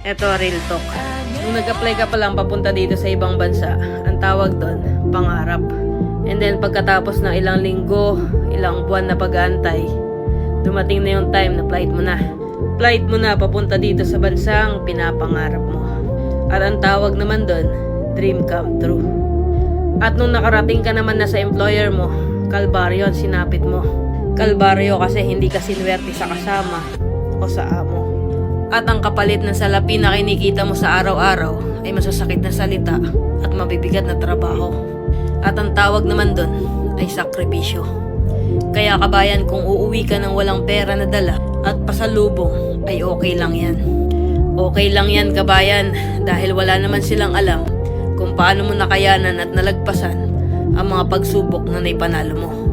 Eto, real talk. Nung nag-apply ka pa lang papunta dito sa ibang bansa, ang tawag doon, pangarap. And then pagkatapos ng ilang linggo, ilang buwan na pag-aantay, dumating na yung time na flight mo na. Flight mo na papunta dito sa bansang pinapangarap mo. At ang tawag naman doon, dream come true. At nung nakarating ka naman na sa employer mo, kalbaryo ang sinapit mo. Kalbaryo kasi hindi ka sinwerte sa kasama o sa amo. At ang kapalit ng salapi na kinikita mo sa araw-araw ay masasakit na salita at mabibigat na trabaho. At ang tawag naman doon ay sakripisyo. Kaya kabayan, kung uuwi ka ng walang pera na dala at pasalubong ay okay lang yan. Okay lang yan kabayan, dahil wala naman silang alam kung paano mo nakayanan at nalagpasan ang mga pagsubok na naipanalo mo.